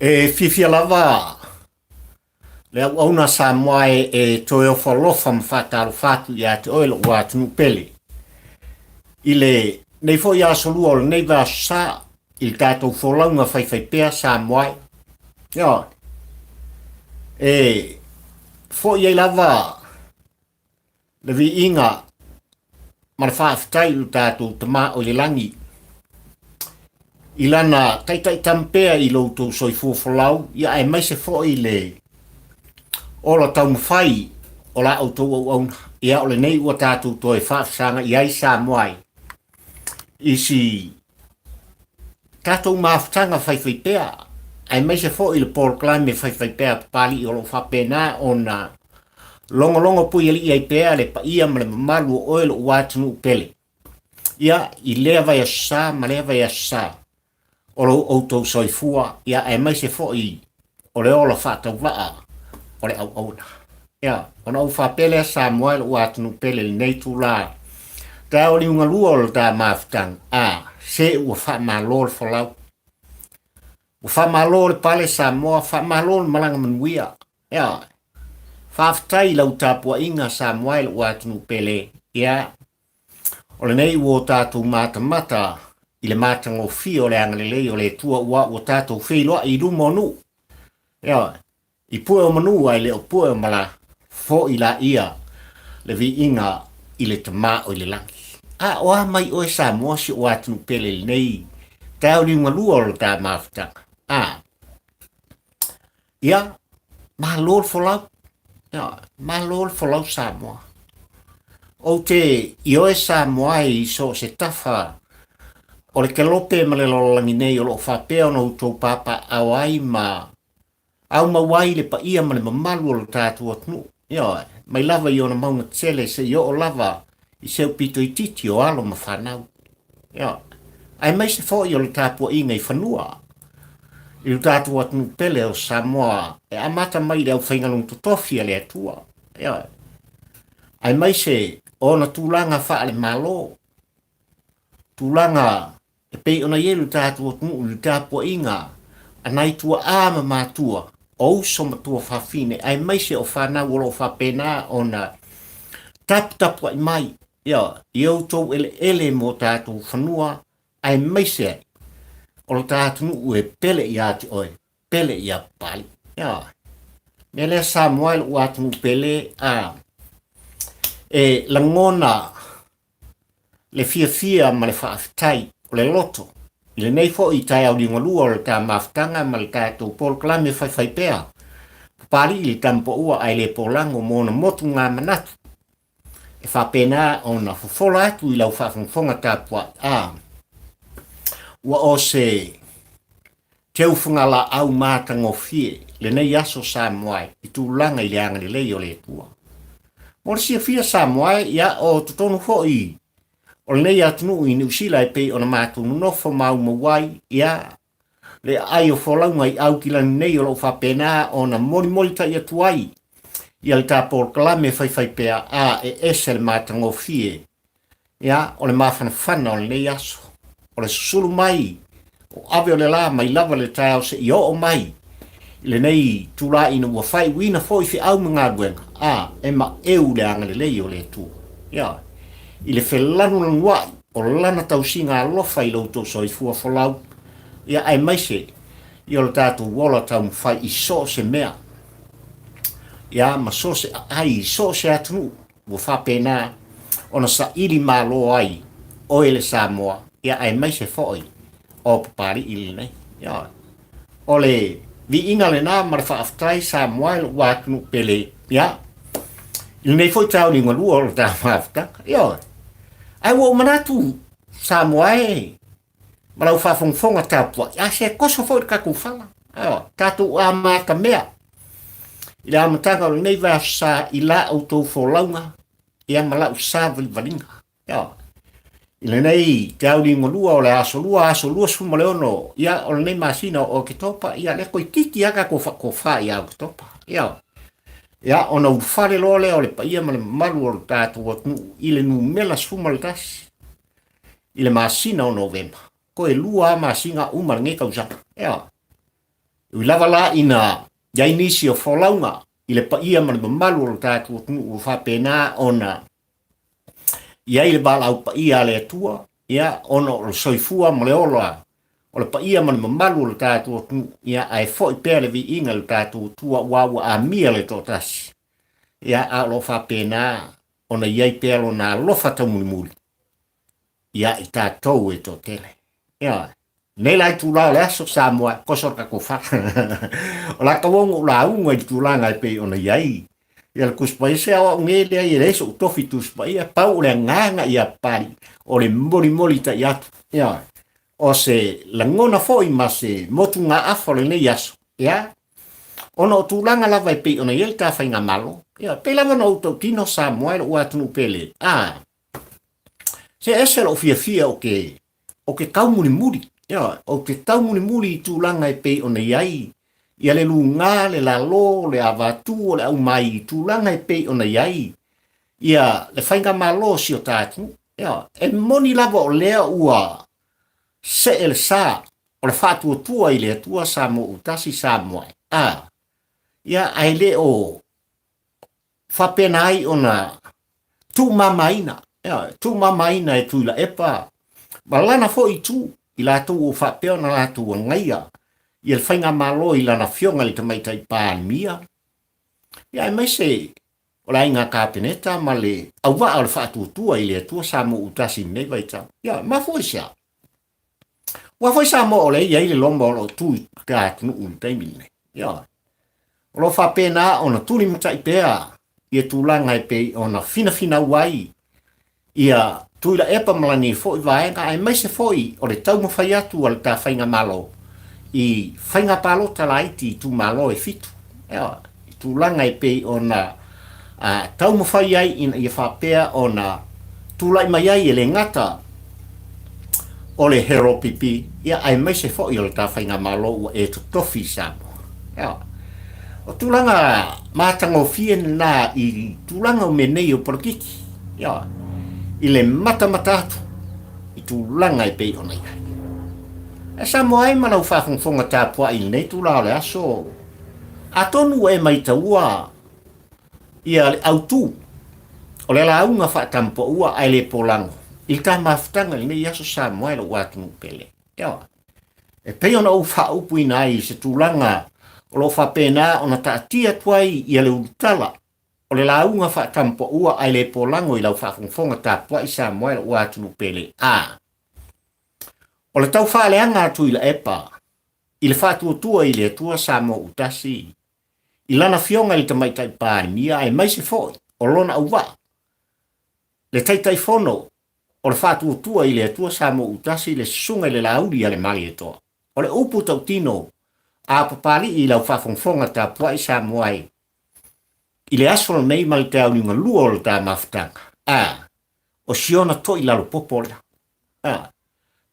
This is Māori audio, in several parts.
E fifia lava le au na sa mai e toi o falofa mfata fatu ya te oilo wa tunu pele. Ile nei fo ya solu o nei va sa il tato folanga fai pea sa mai. Ya. E fo ye lava le vi inga mar fa ftai u tato tama o le langi. Ilana tai tampea i lo to soi fo folau ya ai mai se fo ile ola tau fai ola auto o ia ole nei o tatu to e fa sanga ia sa moi isi tatu maftanga fai pea ai mai se fo il por climb fai pea pali o lo fa pena ona longo pu ia pea le pa ia male malu o lo watnu pele ia i leva ia sa maleva ia sa o lo auto soifua ia ai mai se fo i o le ola fa tau va o le au ia ona u fa pele Samuel watnu pele nei tu la ta o li unga lua o ta maftang se u fa malol folau u fa malol pale Samoa fa malol malanga manuia ia fa ftai lau tapua inga Samuel watnu pele ia o le nei wo tatu mata i le matango fio le angalele o le tua ua o tatu feilo i du monu ia i pue o manu ai le o pue o mala fo i la ia le vi inga i le tama o le langi. Oa mai o Samoa si o atu pele nei tau ni ngalua o ta mafta. Ia malol folau. Ia malol folau Samoa. O te i o Samoa i so se tafa o le kelope ma le lolangi nei o lo whapea no utou papa awai ma au mawai le pa ia ma le mamalu o lo tātu atnu. Ia, mai lava i ona maunga tsele se i o lava i seu pito i titi o alo ma whanau. Ia, ai mai se fo i o le tāpua inga i whanua. I lo tātu atnu pele o Samoa e amata mai le au whaingalung tutofia le atua. Ia, ai mai se ona tūlanga wha le malo. Tūlanga e pei ona ielu tātu atnu le tāpua inga anai tua ama matua. O soma tua whawhine, ai mai se o whanau o lo whapena ona tapu ai mai. Ia, i au tau ele mo tātou whanua, ai mai se o lo tātou nu e pele i ati oe, pele i a pali. Ia, mele Samuel u atu nu pele e langona le fia ma le whaafitai o le loto. Le nei fo i tai au dinga lua o le tā maftanga ma le tātou Paul Klame fai pea. Pari i le tampo ua ai le polango mōna motu ngā manatu. E whapena o na fofola atu i lau whawhongfonga tāpua. Ua o se teufunga la au māta ngofie le nei aso Samoa i tūlanga i le anga lei o le tua. Mora sia fia Samoa ia o tutonu fo i o nei atunu i Niusila e pei ona mātu nofo mau mawai ia le ai o folaunga i au kilani nei o lo whapena o na mori tai atuai ia le tā Paul Klame fai pea e ese le mātango fie ia o le mawhanawhana o le nei aso o le susulu mai o ave o le la mai lava le tau se i o mai le nei tula ina ua whai wina fo i fi au mga guenga e ma eu le anga le lei o le tu ia i le whelanu langwai o lana tausinga alofa i lautou soifua folau ia ai maise i o le tātou wola tau mwhai i so se mea ia ma so se ai so se atunu ua whapena ona sa ili malo ai o ele Samoa ia ai maise foi o papari ili nei ia o le vi inga le nā mara whaaftai Samoa i lo watunu pele ia ili nei foi tau ni ngalua o le tā maaftak ia ai wo manatu Samoa malau whawhongfonga tāpua. Se koso fo ka kufanga. Tātou ama ka mea. I la amatanga o nei vā sa i la autou wholaunga. Ia malau sa valinga. I le nei te au ni ngolua o le aso lua suma leono. Ia o le nei masina o ke topa. Ia le koi tiki aka ko wha ia o ke topa. Ia ona ufare lole o le pa ia ma le malu o le tātou o tnu. I le nu mela suma le tasi. I le masina o novemba. Ko e lua masinga umar nge kausaka. ui lava la ina yai nisi o folaunga i le paia ma le mamalu o le tātua tunu ua whapena ona iai le balau paia le atua ia ona o le soifua ma le ola o le paia ma le mamalu o le tātua tunu ia ai foi pea le vi inga le tātua tua ua a mia le totasi ia a lo whapena ona iai pea lo na lofa taumuli ia i tātou e tō tele ia nei lai tu la le aso Samoa koso ka ko fa o la ka wongo la unga i tu la ngai pe ona iai ia le kuspai se o ngele ai le so tofi tu spai ia pau le nganga ia pari o le moli ta ia ia o se la ngona foi ma se motu nga afo le nei aso ia ono tu langa la vai pe ona iai ta fa nga malo ia pe la no to kino Samoa o atu pele se ese lo fia o ke kau muri ia o ke tau muli tu langa e pe ona iai ia le lunga le lalo le avatu o le au mai tu langa e pe ona iai ia le fainga malo si o tatu ia e moni lava o lea ua se el sa o le fatu o tua i le tua Samo utasi Samoa ia ai le o fapenai ona tu mamaina ia tu mamaina e tu la epa balana fo i tu i la tu o whapeo na la tu o ngaia i el whainga malo i lana fionga li tamaitai pāmia ia e mai se o la inga kāpeneta ma le au waa o le whaatutua i le tua Samo utasi nei vai tau ia ma foi sia wa foi Samo o le ia i le lomba o lo tu ka tunu un taimine ia o lo whapena o na tuli mutai pea i e tūlanga e pe o na fina wai ia tuila epa malani foi vaenga ai mai se foi o le tau mawhai atu al ta whainga malo i whainga palo talaiti tu malo e fitu ea tu langa e pei o na tau mawhai ai ina i whapea o na tulai mai ai e le ngata o le hero pipi ia ai mai se foi o le ta whainga malo ua e tofi Samo ea o tulanga matango fien na i tulanga o menei o porkiki ea i le mata atu i tu langa i pei ona iai. E Samoa ai manau whawhongwhonga tāpua i nei tu lao le aso. A tonu e mai taua i a le autu o le launga whaatampo ua ai le polango. I tā mawhtanga i nei aso Samoa i le watunu pele. Ia. E pei ona u whaupu i nai i se tu langa o lo whapena ona taatia tuai i a le utala o le launga whaatampo ua ai le polango i lau whawhongwhonga tāpua i Samoa i le watunu pele. O le tau whaaleanga atu i la epa, i le whatuatua i le atua Samo utasi, i lana fionga i tamaitai pārimia ai mai se foi, o lona au wā. Le taitai fono, o le whatuatua i le atua Samo utasi le sunga i le lauri a le mali e toa. O le upu tau tino, a papali i lau whawhongwhonga tāpua i Samoa i le asolo nei mali te au niunga lua o le tā mawhtanga. O siona to i lalo popola.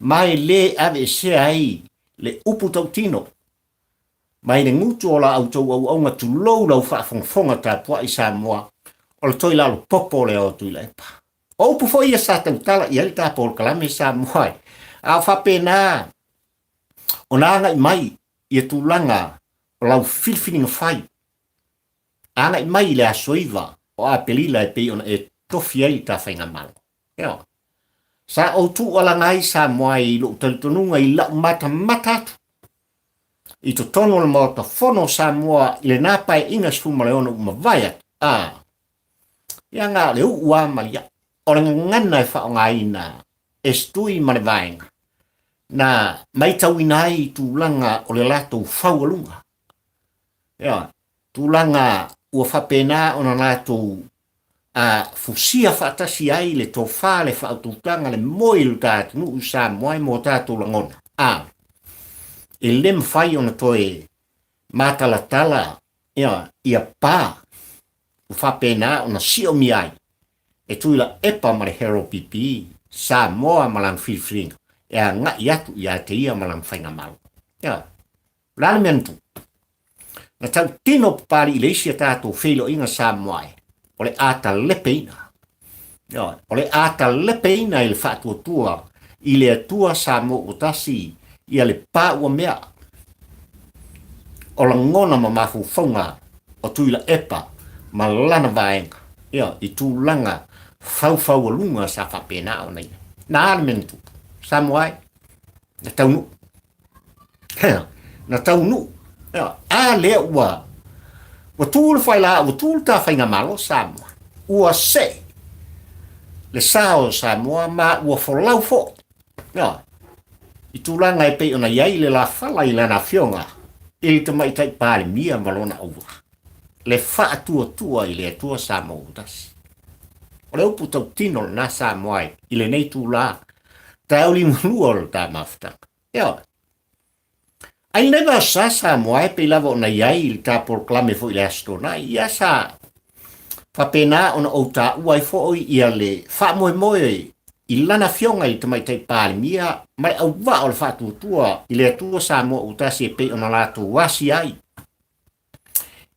Mai le ave se ai le upu tau tino. Mai le ngutu o la autou au aunga tu lou lau whawhongwhonga tāpua i Samoa o le toi lalo popole o tu la epa. O upu fo ia sa tau tala i ali tāpua o kalame i Samoa. A whapena o nanga i mai i tu langa o lau filfininga whai. Anga i mai le asoiva o a pelila e pei ona e tofi ai ta whainga malo. Eo. Sa o tu ala ngai Samoa i lo talitonunga i lau mata atu. I to tono le mauta fono Samoa i le napa e inga sfuma le ono umawaiat. Ia ngā le ua malia. O le ngana e whao ngai na estui mane vaenga. Na maitau inai tu langa o le lato whaualunga. Ia. Tu langa ua whapena o na lato fusia whaatasi ai le tofa le whaatutanga le moilu tātunu u Samoa i mō tātou langona. E lem whai ona toe mātalatala ia pā u whapena o na sio mi ai. E tuila epa ma le hero pipi Samoa malang whiwhiringa. E a ngā iatu i a te ia malang whainga malu. Ia. Lale mentu. Na tau tino pari i leisia tātou whilo inga Samoa o le ata lepeina. O le ata lepeina i le whatuatua i le atua Samo utasi i le pā ua mea. o la ngona ma mafufonga o tuila epa ma lana vaenga ia i tūlanga fau lunga sa whapena o nei na almentu Samoai na taunu na taunu ia a lea ua tūl whaila ua tūl ta whainga malo Samoa ua se le sao Samoa ma ua wholau fo ia i tūlanga e pei ona iai le la whala i lana fionga i te mai tai pāle mia malona ua le wha tua i le atua Samoa utasi o le upu tau tino na Samoai i le nei tūla tau li mulua o ta mafta ia ai never sa Samoai pe lava ona iai i ta proklame fo i le astona ia sa whapena ona o ta uai fo ia le wha moe i lana fionga i te mai tai pāle mia mai au wa o le wha tua i le atua Samoa utasi e pe ona lātu wasi ai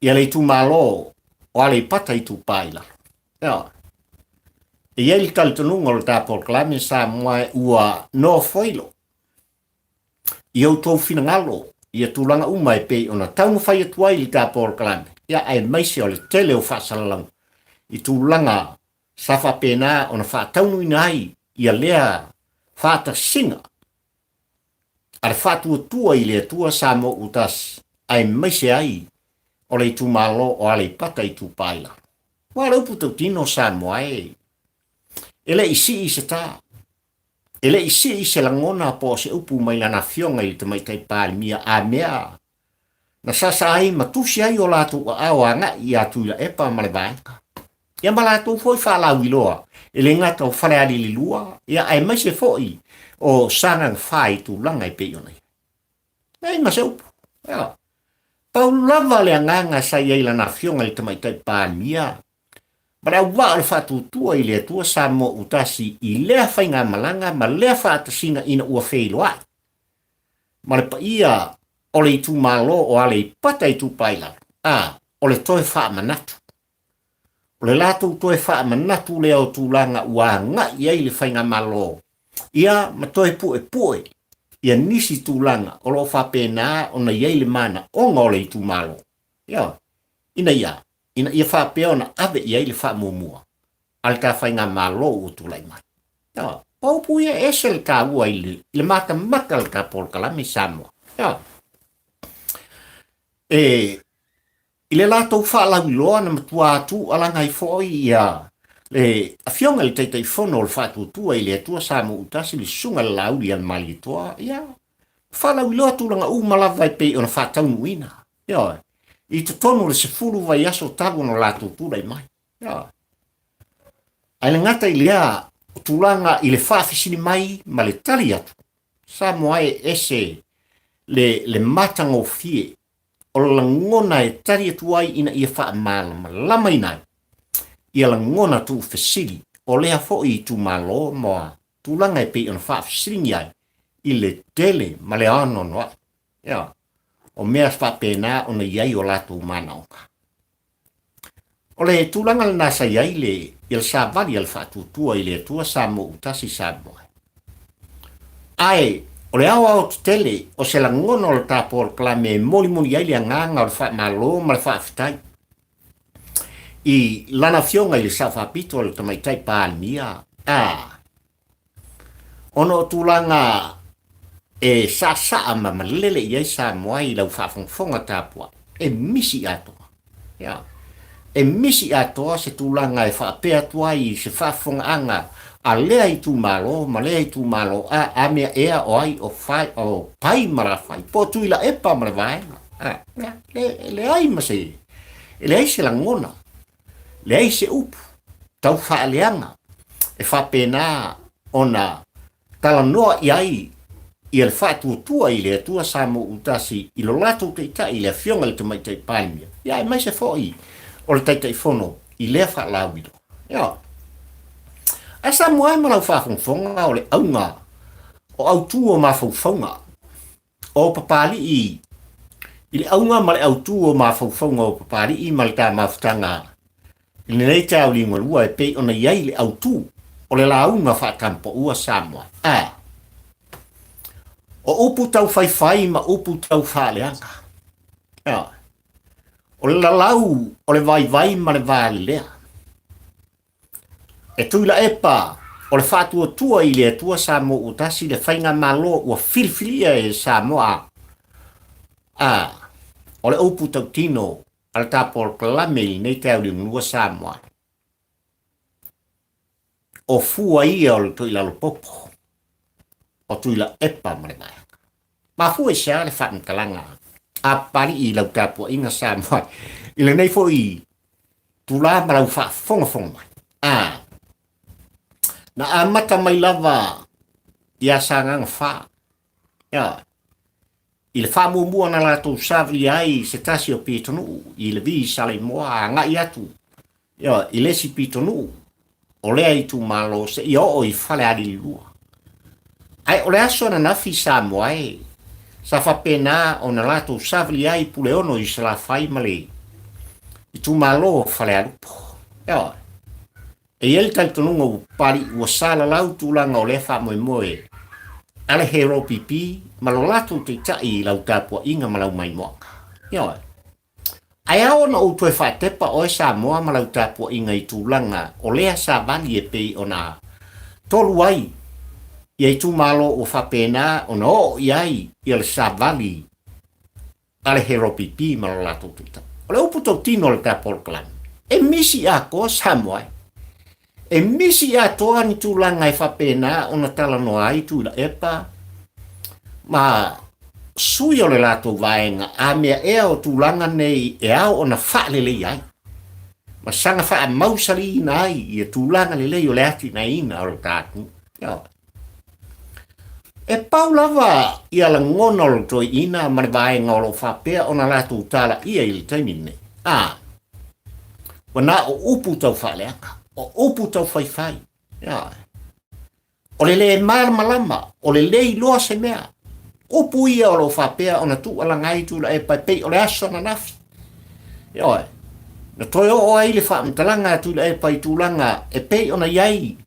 ia le tu malo o ale pata i tu paila ia e ia li talitonunga o le ta proklame Samoa ua no foilo i au tau finangalo ia tūlanga uma e pei ona taunu whai atuai li ta proklame ia ai maise o le tele o whaasalalang i tūlanga sa whapena ona whaataunu inai ia lea whaata singa ale whaatuatua i le atua Samoa utas ai maise ai o le tu malo o ale pata i tu paila. Wa le upu tau tino Samoa ele isi i se ta. Ele isi i se langona po se upu mai lana fionga i te mai tai pāle mia a mea. Na sasa ai matusi ai o latu o awanga i atu ila epa male vaenga. Ia malatu foi whalau iloa. Ele ngata o whare ali li lua. Ia ai mai se foi o sangang whai tu langa i peyonai. Ei ma se upu. Ia. Pau lava le nganga sa ia ila na fionga i te mai tai pāle mia. Bara wa le fatu tua i le tua Samoa utasi i lea whainga malanga ma lea whaata singa ina ua wheiloa. Ma le pa ia o le tu malo o ale pata i tu paila. O le toe wha manatu. O le lato toe wha manatu lea o tūlanga ua nga ia i le whainga malo. Ia ma toe pue. Ia nisi tūlanga o lo whapena o na ia i le mana o ngā o le tu malo. Ia, ina ia whapea o na ave ia i le wha mumua. Al ka whainga malo o tūlai mai. Ia, paupu ia esel ka ua i le mata makal ka polkalami Samoa. Ia. I le lato whaalau loa na matua atu alanga i foi ia le afionga le teitai fono o le whatutua i le atua Samoa utasi le sunga le lauri al mali toa. Ia, whaalau loa tūlanga malawai pe o na whataunu ina. Ia, i te tonu le sefuru vai aso tabu no lato tūlai mai. Ia. Ai le ngata i lea tūlanga i le whaafisini mai ma le tali atu. Samoa ese le matango fie o la ngona e tari atuai ina ia wha malama lama inai. Ia la ngona tu fesili o lea fo i tu malo moa tūlanga e pei ona wha fesili ai i le tele ma le ano noa. Ia. O mea whapena o na iai o latu mana oka. O le tūlanga le nasa iai le il sa vali al whatutua i le atua Samoa utasi Samoa. Ai, o le awa o tele o se la ngona o le tāpor klame moli ai le nganga o le wha malo ma le wha fitai. I lana fionga i le sa whapito o le tamaitai pāle mia. Ono tūlanga e sa ma malele iai Samoa i lau whafongfonga tāpua. E misi atoa. Ia. E misi atoa se tūlanga e whapea tua i se whafonga anga a lea i tu malo, ma lea i tu malo, a mea ea o ai o whai, o pai mara whai, po tu ila epa mara vaenga. Le ai ma se, le ai se la ngona, le ai se upu, tau wha leanga, e whapena ona tala noa i ai, i le wha tua i le atua Samoa utasi, i lo lato te ita, i le fionga le te mai te paimia. Ia, e mai se fōi, o le taitai fono, i le wha lauido. Ia, a Samoa ma lau whafongfonga o le aunga, o autu o mawhauwhaunga, o papali i le aunga ma le autu o mawhauwhaunga o papali i ma le tā mawhtanga. I le nei tau li ngolua e pei ona iai le autu, o le launga whatampo ua Samoa. O upu tau whaiwhai ma upu tau whaleanga. le lalau, o le vai ma le vale lea. E tui la epa, o le whātua tua i le atua sa mo utasi le whainga malo ua filfilia e sa moa. O le upu tau tino, al tāpol kalame i nei tau li nua sa moa. O fua ia o le tui la popo, o tui la epa ma le mai. Ma fua i sea le whaam kalanga, a pari i lau tāpua inga sa moa. I le nei fo i tula ma lau wha fonga mai. Na amata mai lava ia sangang fa. Ya. I le wha mua na lato savri ai se tasi o pitonu i le vi sale moa ngai atu. Ya, i le si pitonu o lea i tu malo se i o i fale ali lua. Ai o le aso na nafi sa moa e sa fa pena o na lato savri ai pule ono i se la fai male. I tu malo fale alupo. Ya. E el tal tonunga u pari ua sala lau tūlanga o lefa moe. Ale hero pipi, malolatu te tai lau tāpua inga malau mai moaka. Ioi. Ai ao na utu e whatepa o e sa moa malau tāpua inga i tūlanga o lea sa vali e pei o nā tolu ai. Ia i tū malo o whapena o na o iai i ale sa vali. Ale hero pipi malolatu te tai. O le upu tau tino le tāpol kalan. E misi a ko sa moa. E misi a toa ni tūlanga e whapena o na tala noa ai tūla epa. Ma sui o le lato vaenga a mea ea o tūlanga nei e au o na whaalele ai. Ma sanga wha mausari ina ai i e tūlanga lelei o le ati na ina o le tātu. E pau lava i ala ngona o le toi ina ma le vaenga o lo whapea o na lato tala ia i le taimine. Wana o upu tau whaaleaka. O upu tau whai. O le malama, o le lei loa se mea. Upu ia o lo whapea o na tu ala ngai tu la e pai o le aso na nafi. Na toi o ai le whaamtalanga tu la e pai tūlanga e pei o na iai.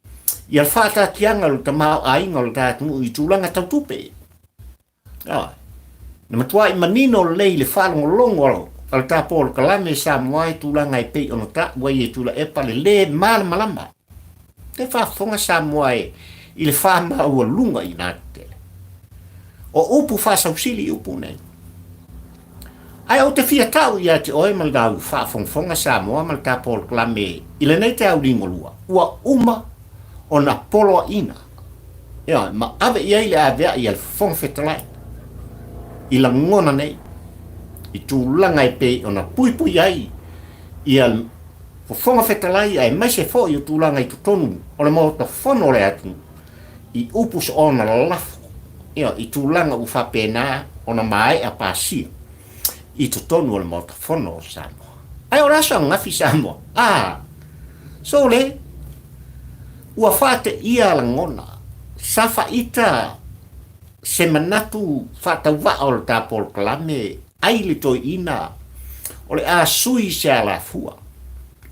I al whata tianga lo tamau ainga lo tātungu i tūlanga tau tupe. Na matua i manino lei le whalongo longo al tāpol kalame sa moai tūlanga i pei ono ta wai e tūla e pale le malama. Te whafonga sa moai i le whama ua lunga i nā tele. O upu whasausili upu nei. Ai o te fia tau i ati oe maldau whafonga sa moa mal tāpol kalame i le nei te au ringolua. Ua uma o na poloa ina. Ma ave i aile a vea i al whongwhetalai. I la ngona nei. I tūlanga e pei o na pui ai i al whonga whetalai ai mai se fo i o tūlanga i tutonu o le mota whono le atu i upus o na lafo i tūlanga u whapena o na mai a pāsia i tutonu o le mota whono o Samoa. Ai o raso ngafi Samoa. So le ua whate ia la ngona sa whaita se manatu whatau wa o le tāpol kalame ai le toi ina o le a sui se ala fua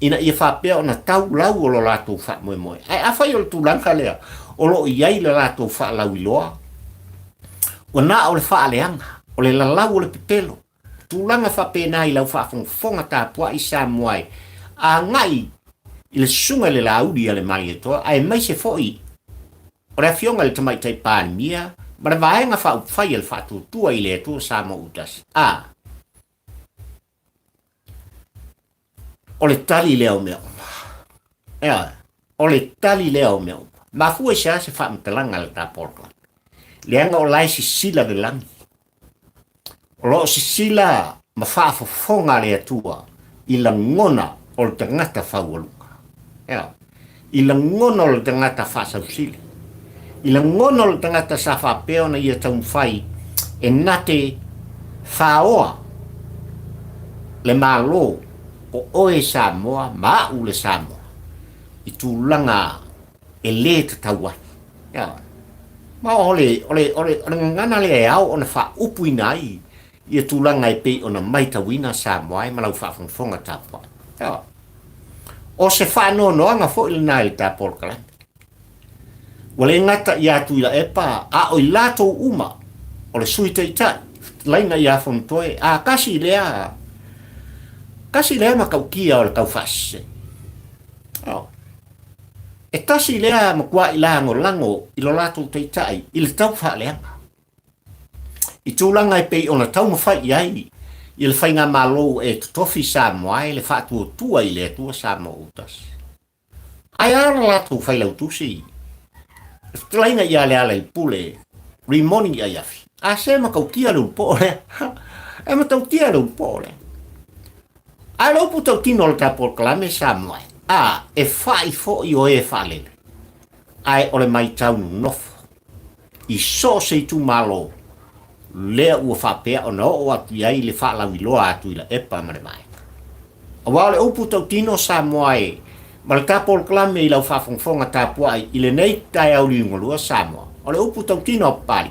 ina ia whapea o na tau lau o lo lato wha moe. Ai a whai o le tūlanga lea o lo iai le lato wha lau iloa o na o le wha aleanga o le lalau o le pipelo tūlanga whapena i lau whafonga tāpua i sa moai a ngai i le sunga le lauri a le mai e toa ai mai se foi o le fionga le tamai tai pānia ma le vaenga whai al whatutua i le atua sa mo utas. O le tali leo mea o le tali leo mea ma fua se whaamtalanga le tāporka leanga o lai si sila le langi o lo si sila ma whaafofonga le atua i la ngona o le tangata whaualuka i la ngona o le tangata whaasausili i la ngona o le tangata sa whapeo na ia tau whai e nate whaoa le malo o oe Samoa, ma ule Samoa, i tūlanga e le te taua. Ma ole ngana le e au o na wha upu inai i e tūlanga e pei o na maitawina Samoa e malau whaafonga tāpua. O se whanau noanga fo ili nai le tāpol kalame. Wale ngata i atu ila epa, a o i lato uma, o le sui te itai, laina i a fontoe, a kasi lea, kasi lea makaukia o le kaufase. E tasi lea makua ilango lango ilo lato teitai, ili tau wha leanga. I tūlanga e pei ona tau mawhai iai, i le whainga malo e tofi Samoa e le whaatua tua i le atua Samoa utas. Ai ara lato whailau tusi. Tlainga ia le ala i pule, rimoni ia iafi. A se makautia le upole, e matautia le upole. Ai lopu tau tino le tapol kalame Samoa. A, e whai fo i o e whalele. Ai ole mai taunu nofo. I so se tu malo. Lea ua whapea o na o atu iai le whaalawi loa atu ila epa mare mai. A wale upu tau tino Samoa e. Ma le tapol kalame i lau whafongfonga tapua i le nei tai au li ngolua Samoa. O le upu tau tino a pari.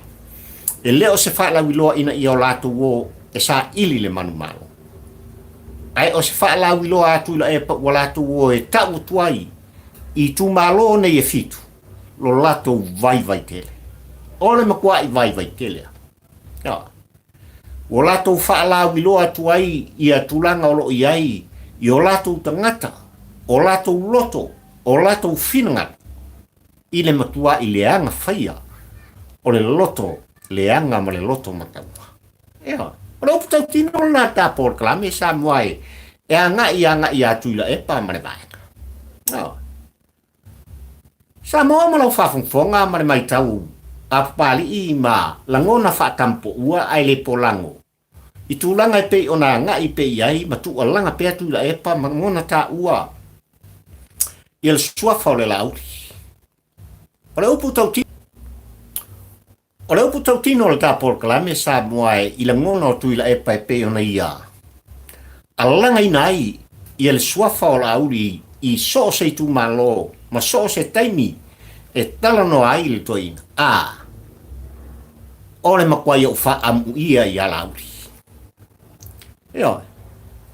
E leo se whaalawi loa ina i o lato wo e sa ili le manu malo. Ai o se whaalawi loa atu ila epa ua lato wo e tau tuai i tu malo ne e fitu. Lo lato vai tele. Ole makua i vai tele. Ya. O lato whaalawi loa atu ai i a tulanga o lo iai i o lato tangata, o lato loto, o lato whinanga. I le matua i leanga whaia. O le loto, leanga ma le loto mataua. Ya. O le uputau tino na tapor kalame Samoa e. E anga i atu ila epa mare vaenga. Ya. Samoa ma lau whafungfonga mare mai tau. A pali i ma langona whaatampo ua ai le polango. I tūlanga i pei ona nga i pei ai ma tu alanga pea tu ila epa ma ngona ta ua. I le suafa o le lauri. O le upu tau tino le tapor kalame Samoa e i le ngona o tu ila epa e pei ona ia. Alanga ina ai i le suafa o lauri i so se tu malo ma so se taimi e talano ai le toina. Ole makua i o wha amu ia i alauri.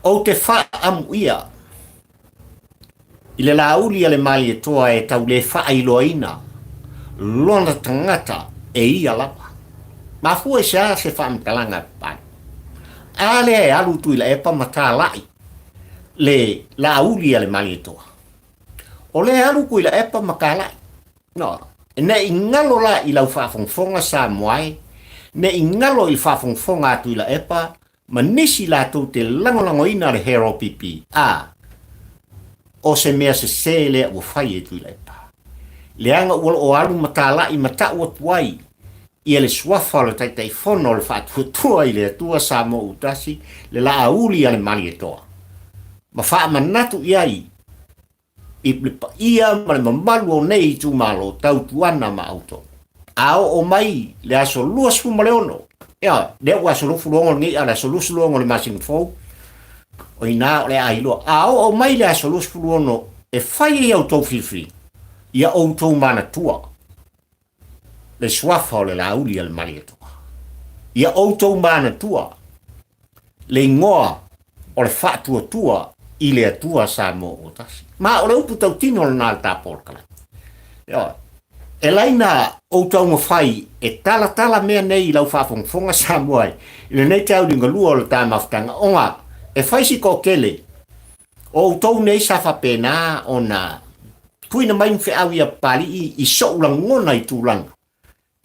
O te wha amu ia. I le lauri a le mali e toa e tau le wha ailoaina. Lona tangata e ia lapa. Ma fua se wha amtalanga pan. Ale e alu tu i la epa mata lai. Le lauri a le mali e toa. O le alu ku i la epa makalai. Ne ingalo la i lau whafongfonga Samoa ne ingalo i whafongfonga atu i la epa ma nisi la tu te langolango ina le hero pipi. O se mea se lea ua whai e tu i la epa. Leanga ua o alu matala i mata ua tuai i ele suafa le taitai fono le whatuatua i le atua Samoa utasi le la auli ale mali e toa. Ma wha manatu iai i plipa ia ma le mamalu o nei tu malo tau tuana ma auto. Ao o mai le aso lua sfu ma le ono. Le ua aso lufu luongo ngi ala aso lufu luongo le masing fau. O ina o le ailo. Ao o mai le aso lufu luongo e whai i auto fifi. Ia auto mana tua. Le swafa o le lauli al mali toa. Ia auto mana tua. Le ngoa o le fatua tua i le atua Samoa utasi. Ma o le upu tau tino le nal tapor kala. E laina o tau mawhai e tala mea nei lau whafongfonga Samoa. I le nei tau ringa lua o le tāmaftanga. Onga, e whaisi ko kele. O tau nei safa pena o na kuina mai mwhi awi a pali i so ulang ngona i tūlanga.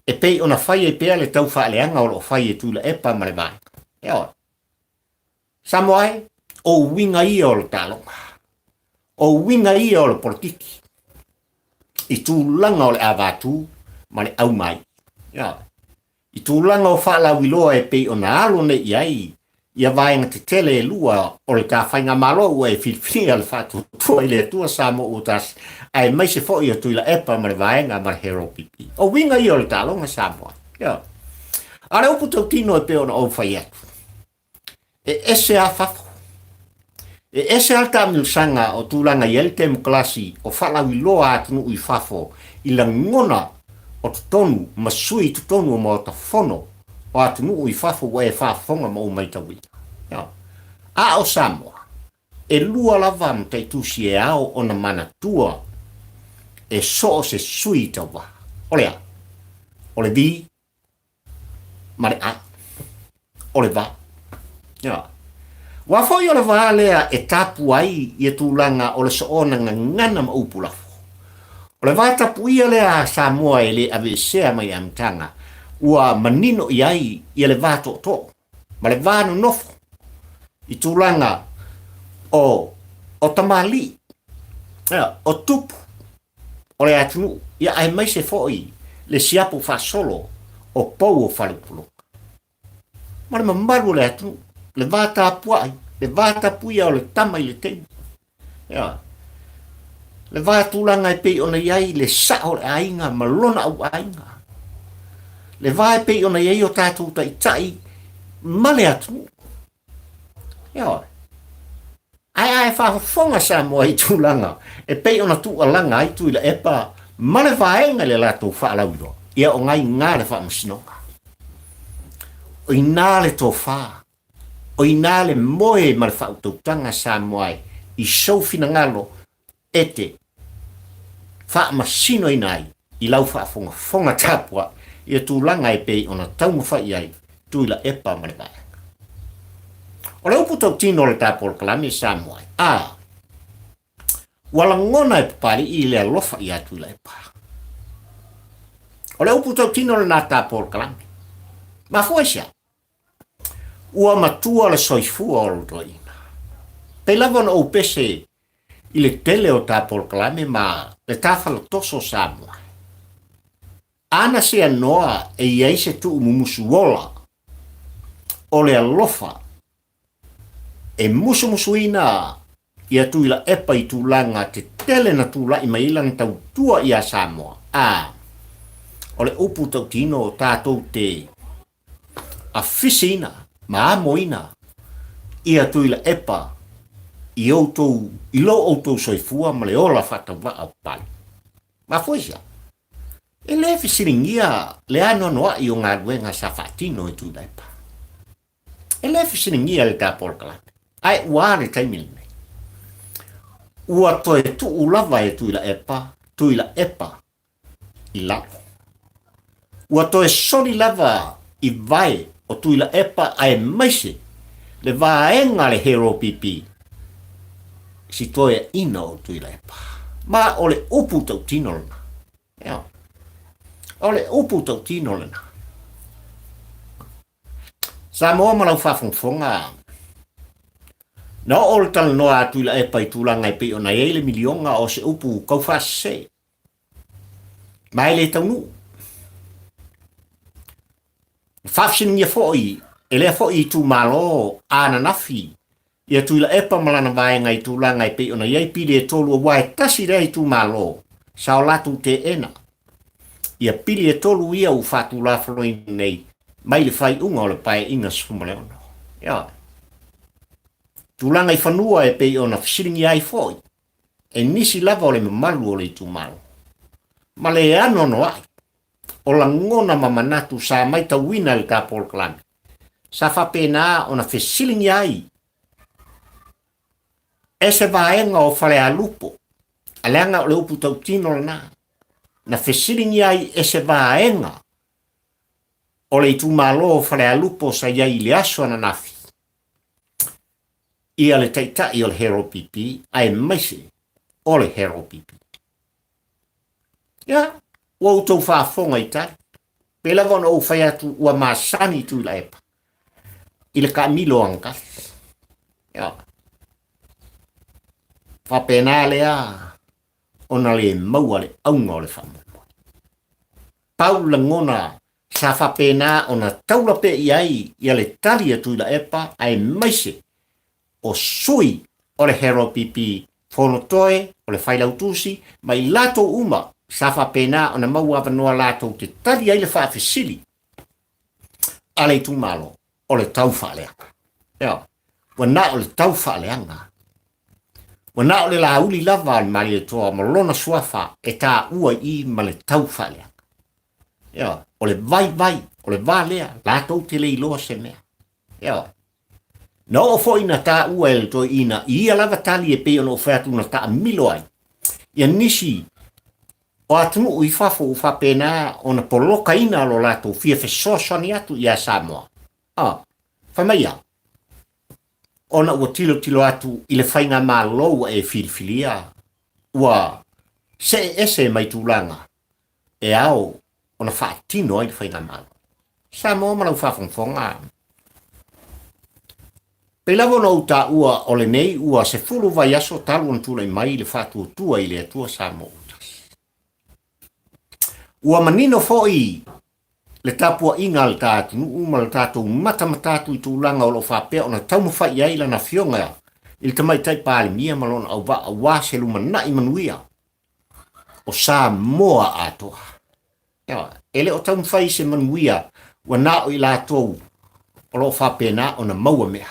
E pei ona whai e pea le tau whaaleanga o lo whai e tūla epa mare mai. Samoa o winga ia o le talonga. O winga ia o le politiki. I tūlanga o le avatu ma le au mai. I tūlanga o whaalawiloa e pei o na alo ne iai. Ia vaenga te tele e lua o le ka whainga malo ua e whilwhinga le whatu tua i le tua Samoa utas. Ai mai se fo i o tuila epa ma le vaenga ma le hero pipi. O winga i o le talonga Samoa. Are upu tau tino e peo na o whai atu. E ese a whafo. E ese alta milusanga o tūlanga i eltem klasi o whalawiloa atunu i whafo i la ngona o tutonu masui tutonu o mawata whono o atunu i whafo wa e whafonga ma o maitawi. A o Samoa, e lua lava mtai tusi e ao o na mana tua e so se sui tawa. Olea, ole vi, mare a, ole va. Wa foi o le valea e tapu ai i tūlanga o le soona ngana ma upulafo. O le vata puia le a Samoa e le ave sea mai amtanga, ua manino i ai i le vato to. Ma le vanu nofo i tūlanga o tamali, o tupu, o le atunu, ia ai mai se foi le siapu fa solo o pou o falupulo. Ma le mamaru le atunu, le vata apuai, le vata puia o le tama i le teimu. Le vātulanga e pei ona iai le sao le ainga malona au ainga. Le vā e pei ona iai o tātou tai male atu. Ai whaafonga sa moa i tūlanga. E pei ona tu alanga ai tu ila epa male vaenga le lātou whaalauiro. Ia o ngai ngā le whaamasinoka. O ina le tō whā. O ina le moe male whautautanga sa moa i sofina ngalo ete whaamasino inai i lau whaafonga tāpua ia tūlanga e pei ona taumu whai ai tu ila epa male vaenga. O le upu tau tino le tāpolo kalame sa moa. Wala ngona e papari i le alofa i atu ila epa. O le upu tau tino le nā tāpolo kalame. Ma fua sia. Ua matua le soifua o lo doina. Pei lava na upese i le tele o tāpolo kalame ma le tāwhala toso sa moa. Ana se anoa e iai se tu umumusu wola o le alofa e musu-musuina ia tuila epa i tūlanga te tele na tūla i mailang tau tua ia Samoa. O le upu tau tino o tātou te afisina, maamoina, ia tuila epa i lo outou soifua ma le ola whatawa au pali. Ma fuisia, e le fisiringia le ano noa i o ngā ruenga sa whatino i tuila epa. E le fisiringia le tāpolo kalame. Ai wāre taimili nei. Ua toe tu ulava e tuila epa i lalo. Ua toe soli lava i vai o tuila epa ai maise le vaenga le hero pipi si toe ina o tuila epa. Ma o le upu tau tino lena. O le upu tau tino lena. Sa moa malau whafonga na o tal no atu la e pai tulanga e pe ona ele milionga o se upu kau fase. Mai le tau nu. Fafsin ia foi, ele foi tu malo ana nafi. Ia tu la e pa malana vai ngai tulanga e pe ona ia pile tolu wai tasi rei tu malo. Sa la tu te ena. Ia pile tolu ia u fatu la floi nei. Mai le fai unga o le pai inga sumaleono. Tūlanga i whanua e pei o na fisiringi ai foi. E nisi lava o le mamalu o le tu malu. Ma le anono ai. O la ngona mamanatu sa mai ta wina le tāpolo kalame. Sa whapena o na fisiringi ai. E se vaenga o whale a lupo. Aleanga o le upu tau tino na. Na fisiringi ai e se vaenga. O le tu malo o whale a lupo sa iai le aso na nafi. Ia le taita i o le hero pipi, ai maise o le hero pipi. Ia, ua utou whaafonga i tari. Pela vana o whai atu ua maasani tu la epa. I le ka milo angkasi. Ia. Whapena lea, ona le maua le aunga o le whamu. Pau la ngona sa whapena ona taula pe iai ia le tali atu la epa, ai maise o sui o le hero pipi whonotoe o le whailautusi mai lato uma sa whapena o na maua wanoa lato te tali ai le whaafisili a le tumalo o le tau whaaleanga. Wana o le tau whaaleanga. Wana o le lauli lava al mali e toa malona suafa e tā ua i ma le tau whaaleanga. O le vai, o le valea, lato te le iloa se mea. Na o fo ina ta uel to ina ia lava tali e pe ono fatu na ta milo ai. Ia nisi o atunu ui fafo u fapena ona poloka ina lo lato fia fe sosoni atu ia Samoa. Fa mai ia. ona ua tilo atu i le whainga mālou e filfilia, ua se ese mai tūlanga, e au ona whaatino ai le whainga mālou. Sa mo malau whawhongwhonga. Peilawa no uta ua ole nei ua se fulu vai aso talu on tūlai mai le whātua tua i le atua sa mo utas. Ua manino foi le tapua inga le tātu uma le tātou mata i tūlanga o lo whapea ona taumawhai ai lana fionga il tamai tai pāle mia malona au wa se lumana i manuia o sa moa atoa. Ele o taumawhai se manuia wa na o i lātou o lo whapea na ona maua mea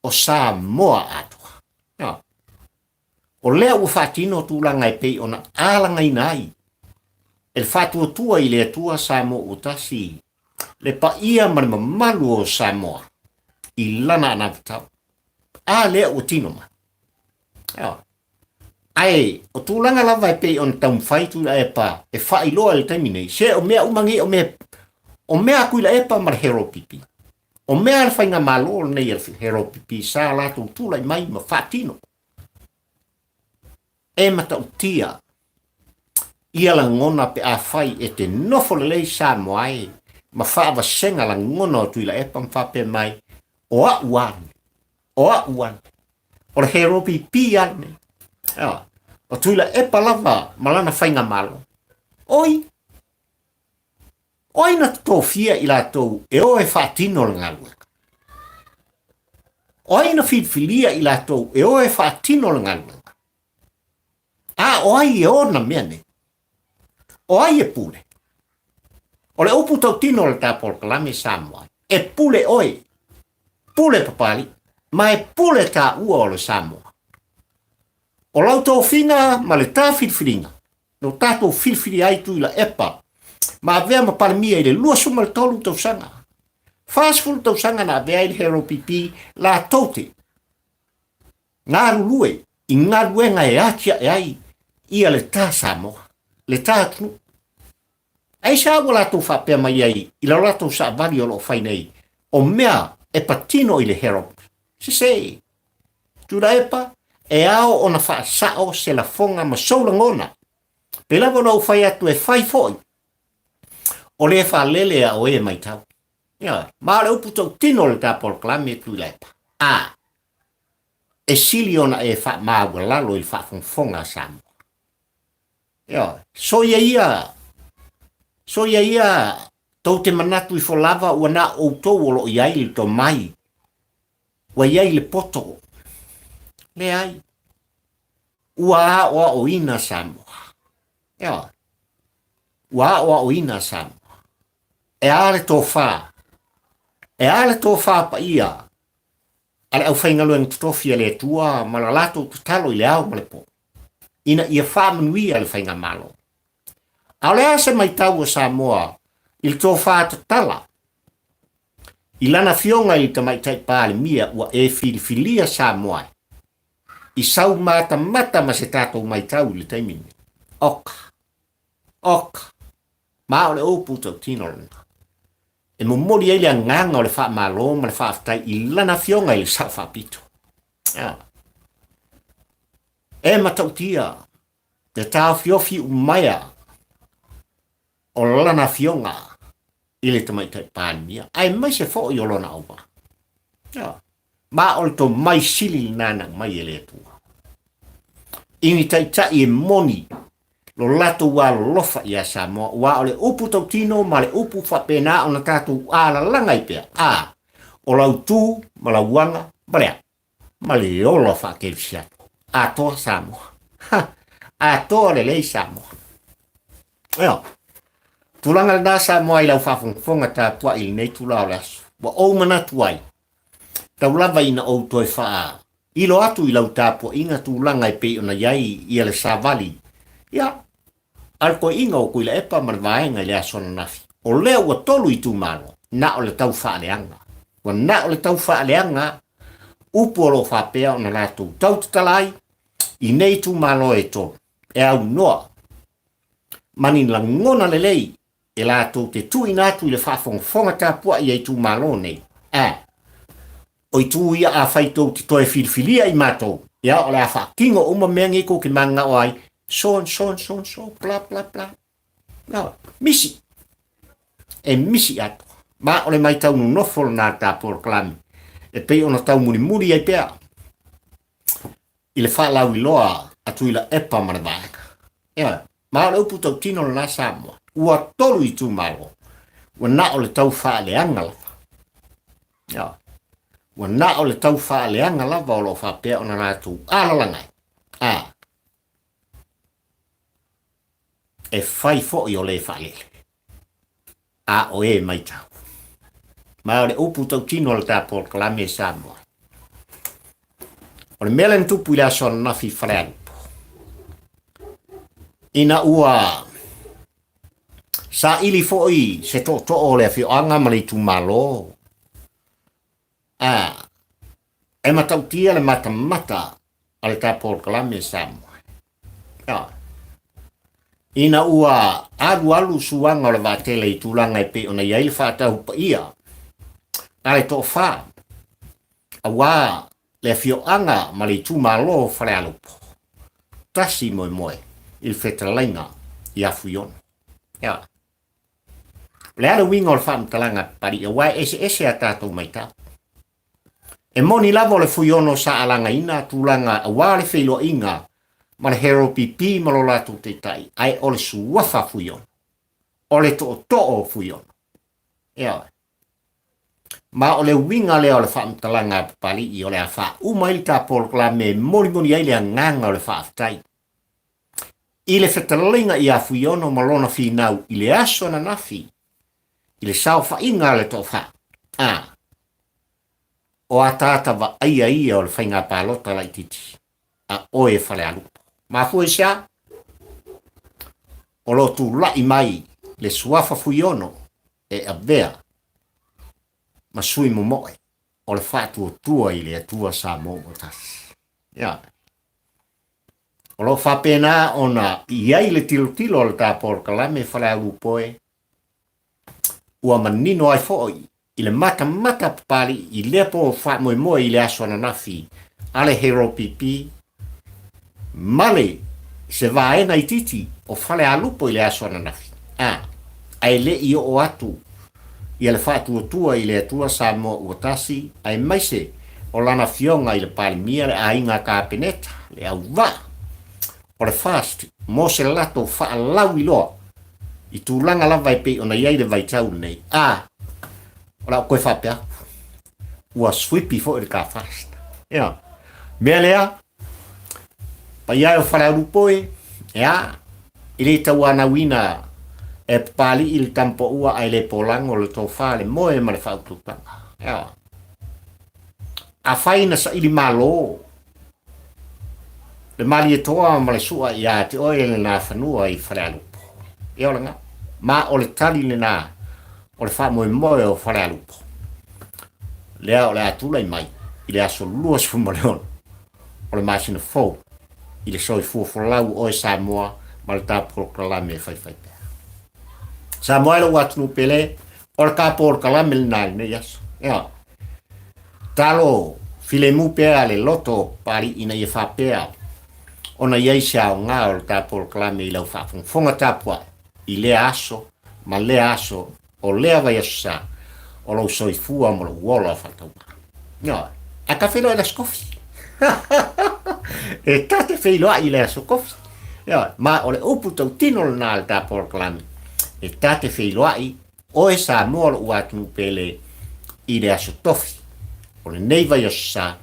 o sa moa atoa. O lea ua whatino tūlanga e pei ona alanga inai el fatua tua i le atua Samoa utasi le pa ia marima malu o Samoa i lana anavitau a lea ua tino ma ai o tūlanga lava e pei on taumwhaitu la epa e whailoa le taimine se o mea umangi o mea kui la epa mar hero pipi o mea le whainga malo nei al hero pipi sa lato tūlai mai ma whatino e mata utia ia la ngona pe a fai e te nofo le lei Samoa ai ma whaava senga la ngona o tui la epa mwhape mai o a uan o le hero pipi ane o tui la epa lava malana whainga malo oi na tofia i la tau e o e whaatino le ngalueka oi na filfilia i la tau e o e whaatino le ngalueka oi e o na mea ne o ai e pule. O le upu tau tino le tāpol kalame Samoa. E pule oi. Pule papali. Ma e pule tā ua o le Samoa. O lau tau whina ma le tā filfilinga. No tātou filfili ai tui la epa. Ma vea ma paramia i le lua suma le tolu tau sanga. Whaasfulu tau sanga na vea i le hero pipi la tote. Ngā rulue. I ngā ruenga e atia e ai. Ia le tā Samoa. Le tātunu. Ai sa wala tō whapea mai ai, i la rato sa vali o lo whainei, o mea e patino i le hero. Se, tūra epa, e ao o na wha sao se la fonga ma soula ngona. Pe lawa nau whai atu e whai foi. O le wha lele a o e mai tau. Ma le upu tau tino le tāpol klame tu la epa. E sili ona e wha maawa lalo i wha fonga Samoa. So ia tau te manatu i wholava ua na outou o lo iai le to mai. Ua iai le poto. Le ai. Ua oa o ina Samoa. Ua oa o ina Samoa. E ale tō wha. E ale tō wha pa ia. Ale au whaingalo en tutofia le tua malalato tutalo i le au malepo. Ina ia wha manuia le whainga malo. Au lea se mai tau o Samoa, il tō whātatala. I lana fionga i ta mai tai pāle mia ua e filifilia Samoa. I sau mata ma se tātou mai tau le taimini. Oka. Ma o le opu tau tino lana. E mumori e le nganga o le wha malo ma le wha aftai i lana fionga i le sau whapito. E matautia, te tāo fiofi umaya, o lana fionga i le tamaitai pānia. Ai mai se fo i o lona aupa. Ma o le to mai sili nana mai e le tua. Ini tai e moni lo lato wa lofa i a Samoa. Wa o le upu tau tino ma le upu whapena o na tātou ala langa i pia. O lau tū ma la wanga balea. Ma le olo whakelisiato. A toa Samoa. A toa le lei Samoa. Tulanga le nā Samoa i lau whawhongwhonga tā tua i nei tula o lasu. Wa o mana tuai. Tau lava ina o toi wha. Ilo atu i lau tāpua inga tūlanga i pei ona iai i ale Savali. Al koe inga o kuila epa man vaenga i lea sona nafi. O lea ua tolu i tū malo. Na o le tau wha leanga. Wa na o le tau wha leanga. Upu o lo whapea o na lātou tau tatalai. I nei tū malo e tolu. E au noa. Mani la ngona le lei. E lātou te tui nātu i le whawhongwhonga tāpua i ei tū malo nei. O o tu ia a faito ti toe filfilia I mato ia o le afa kingo uma mengi ko ki manga o ai son bla bla bla no misi misi atu ma o le mai tau no fol na ta por klami e pe ona tau muri ai pea I le fa lau loa atu ila epa mana vaeka ia ma le upu tau tino na Samoa ua tolu I tu malo ua na o le tau fa le angala ia ua na o le tau fa le angala va o lo fa pea ona na tu ala langai e fai fo I o le fa lele o e mai tau ma o le upu tau tino le ta por klami Samoa o le melen tupu I le aso na fi falean ina ua sa ili fo I se to o le fi anga ma le tu malo e matau tia le mata ale ta por klami Samoa ina ua alu suanga o le vatele I tulanga I pe ona ia il fa tau pa ia ale to fa awa le fio anga ma le tu malo fale alupo tasi moe il fetralainga I afuion le ala winga o le fam talanga pari awa ese a tatou mai tau e moni lavo le fuiono sa alanga ina tulanga awa le feilo inga ma le hero pipi ma lo latu te tai ai o le suafa fuiono o le to fuiono ma o le winga le o le fam talanga pali I o le afa umail ta por klame moni ai le nganga o le fa aftai I le fetalinga I afuiono malona finau I le aso na nafi I le saufa inga le to fa o atata va ai o le fainga palota la titi o e fale alu ma fu sia o lo tu la I mai le suafa fuiono e avea ma sui momoe o le fatu tua I le tua sa mo tas o lo fa pena ona iai le tilo le ta por kalame fale alu poe ua manino ai foi I le mata pali I le po fa mo I le aso na nafi ale hero pipi male se va ena I titi o fale alupo I le aso na nafi ai le I o atu I le fatu tua I le tua sa mo utasi ai maise o lana fionga I le pali mia le ainga ka peneta le au va o le fast mo se lato fa lau I loa I tulanga lava I pe ona iai le vai tau nei ora koe whapea ua swipi fo I le ka fast mea lea pa iai o whare arupoe I le tau ana wina e pali I le tampo ua ai le polango le tō whale moe ma le whaututanga a whaina sa ili malo le mali e toa ma le sua ia te oe le nā whanua I whare arupo langa ma o le tali le nā o le wha moe o whare alupo. Lea o le atula I mai, I le aso lua sifu maleon, o le masina fau, I le soi fuafolau o e Samoa, ma le tāporo kalame e whai pēr. Samoa le watunu pele, o le kāporo kalame le nāli ne yaso. Talo, file mu pēr le loto pari ina I wha pēr, ona iei sia o ngā o le tāporo kalame I lau whafonga tāpua, I le aso, ma le aso, o lea vai asa o lo soifua mo lo wola fatau a ka felo la skofi e tate felo I le aso kofi ma o le upu tau tino le nal ta por klami e tate felo ai o e sa mo lo watu pele I le aso tofi o le nei vai asa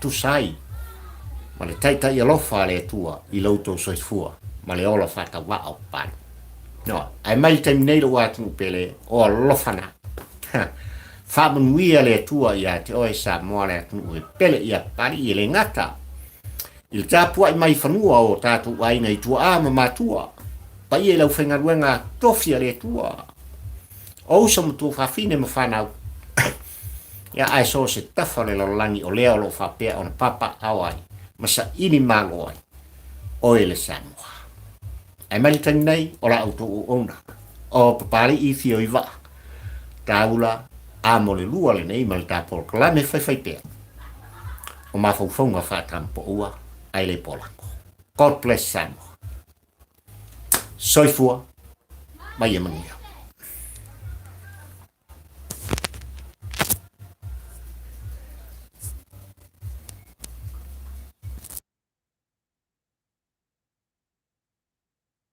tu sai ma le taita I alofa le tua I lauto soifua ma le ola fatau wa au pari ai mai te nei lo watu pele o lofana fa manuia le tua ia te o sa mo le tu pele ia pari I le ngata il tapu ai mai fanua o tatu ai nei tua ma matua pa ia lau fenga ruenga tofia le tua o so mtu fa fine ma fana ia ai so se tafa le langi o leo lo fa pe on papa awai masa ini malo ai o ele Samoa ai mai nei o la auto ona o papali I fio I va taula a mo le lua le nei mal ta por la me fai pe o ma fonga fa trampo ua ai le polako. God bless Samoa. Soifua mai e mangia.